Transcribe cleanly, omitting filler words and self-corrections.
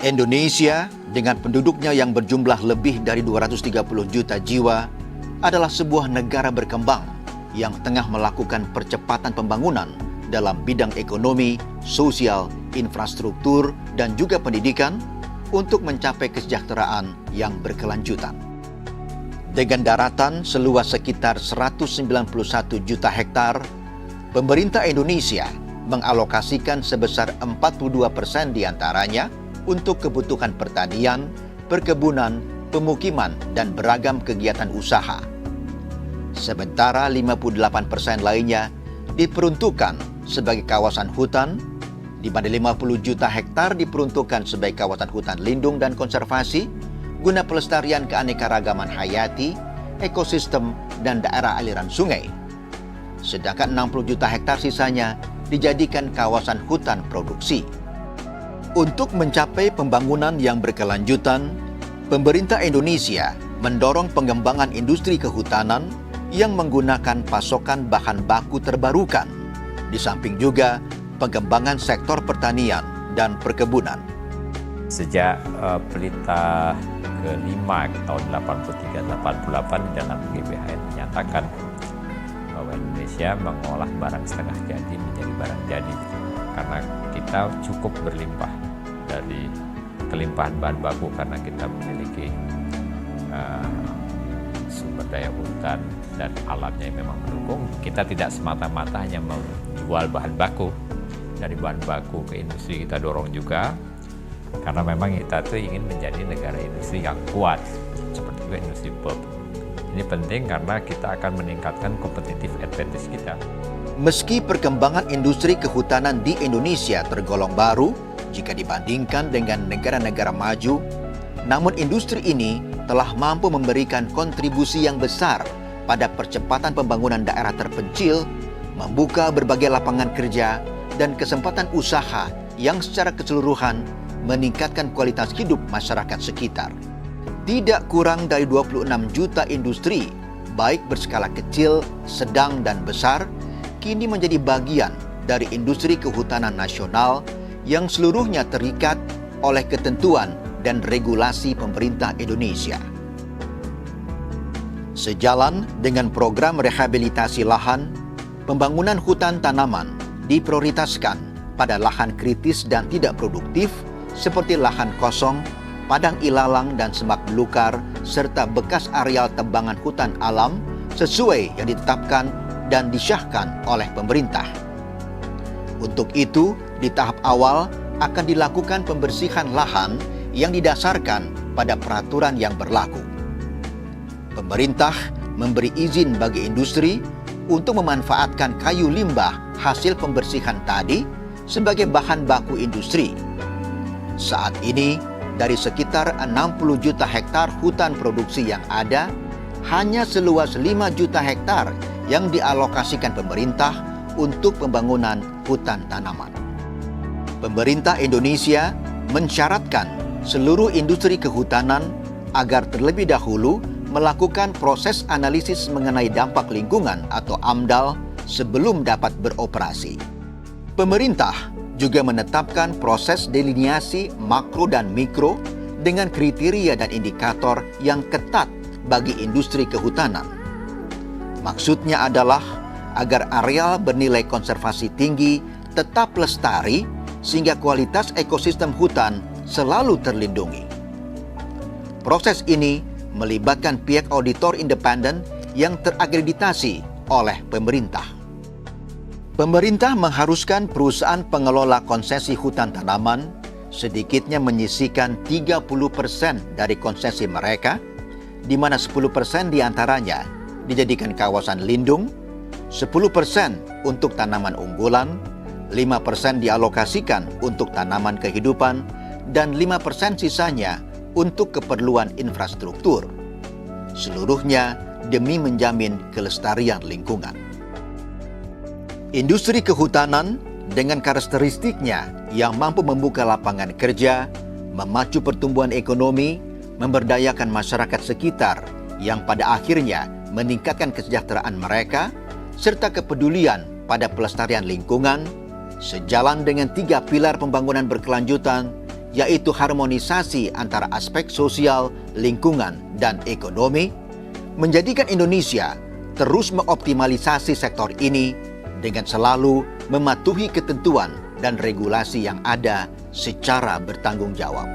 Indonesia dengan penduduknya yang berjumlah lebih dari 230 juta jiwa adalah sebuah negara berkembang yang tengah melakukan percepatan pembangunan dalam bidang ekonomi, sosial, infrastruktur, dan juga pendidikan untuk mencapai kesejahteraan yang berkelanjutan. Dengan daratan seluas sekitar 191 juta hektar, pemerintah Indonesia mengalokasikan sebesar 42% diantaranya untuk kebutuhan pertanian, perkebunan, pemukiman, dan beragam kegiatan usaha. Sementara 58% lainnya diperuntukkan sebagai kawasan hutan, di mana 50 juta hektar diperuntukkan sebagai kawasan hutan lindung dan konservasi, guna pelestarian keanekaragaman hayati, ekosistem, dan daerah aliran sungai. Sedangkan 60 juta hektar sisanya dijadikan kawasan hutan produksi. Untuk mencapai pembangunan yang berkelanjutan, pemerintah Indonesia mendorong pengembangan industri kehutanan yang menggunakan pasokan bahan baku terbarukan, di samping juga pengembangan sektor pertanian dan perkebunan. Sejak Pelita ke-5 tahun 83-88 di dalam GBHN menyatakan bahwa Indonesia mengolah barang setengah jadi menjadi barang jadi, karena kita cukup berlimpah dari kelimpahan bahan baku karena kita memiliki sumber daya hutan dan alamnya yang memang mendukung. Kita tidak semata-mata hanya menjual bahan baku. Dari bahan baku ke industri kita dorong juga, karena memang kita tuh ingin menjadi negara industri yang kuat, seperti juga industri pulp. Ini penting karena kita akan meningkatkan competitive advantage kita. Meski perkembangan industri kehutanan di Indonesia tergolong baru jika dibandingkan dengan negara-negara maju, namun industri ini telah mampu memberikan kontribusi yang besar pada percepatan pembangunan daerah terpencil, membuka berbagai lapangan kerja dan kesempatan usaha yang secara keseluruhan meningkatkan kualitas hidup masyarakat sekitar. Tidak kurang dari 26 juta industri, baik berskala kecil, sedang, dan besar, kini menjadi bagian dari industri kehutanan nasional yang seluruhnya terikat oleh ketentuan dan regulasi pemerintah Indonesia. Sejalan dengan program rehabilitasi lahan, pembangunan hutan tanaman diprioritaskan pada lahan kritis dan tidak produktif seperti lahan kosong, padang ilalang dan semak belukar, serta bekas areal tebangan hutan alam sesuai yang ditetapkan dan disyahkan oleh pemerintah. Untuk itu, di tahap awal akan dilakukan pembersihan lahan yang didasarkan pada peraturan yang berlaku. Pemerintah memberi izin bagi industri untuk memanfaatkan kayu limbah hasil pembersihan tadi sebagai bahan baku industri. Saat ini, dari sekitar 60 juta hektar hutan produksi yang ada, hanya seluas 5 juta hektar yang dialokasikan pemerintah untuk pembangunan hutan tanaman. Pemerintah Indonesia mensyaratkan seluruh industri kehutanan agar terlebih dahulu melakukan proses analisis mengenai dampak lingkungan atau AMDAL sebelum dapat beroperasi. Pemerintah juga menetapkan proses deliniasi makro dan mikro dengan kriteria dan indikator yang ketat bagi industri kehutanan. Maksudnya adalah agar areal bernilai konservasi tinggi tetap lestari sehingga kualitas ekosistem hutan selalu terlindungi. Proses ini melibatkan pihak auditor independen yang terakreditasi oleh pemerintah. Pemerintah mengharuskan perusahaan pengelola konsesi hutan tanaman sedikitnya menyisihkan 30% dari konsesi mereka, di mana 10% diantaranya dijadikan kawasan lindung, 10% untuk tanaman unggulan, 5% dialokasikan untuk tanaman kehidupan, dan 5% sisanya untuk keperluan infrastruktur. Seluruhnya demi menjamin kelestarian lingkungan. Industri kehutanan dengan karakteristiknya yang mampu membuka lapangan kerja, memacu pertumbuhan ekonomi, memberdayakan masyarakat sekitar yang pada akhirnya meningkatkan kesejahteraan mereka, serta kepedulian pada pelestarian lingkungan, sejalan dengan 3 pilar pembangunan berkelanjutan yaitu harmonisasi antara aspek sosial, lingkungan, dan ekonomi, menjadikan Indonesia terus mengoptimalisasi sektor ini dengan selalu mematuhi ketentuan dan regulasi yang ada secara bertanggung jawab.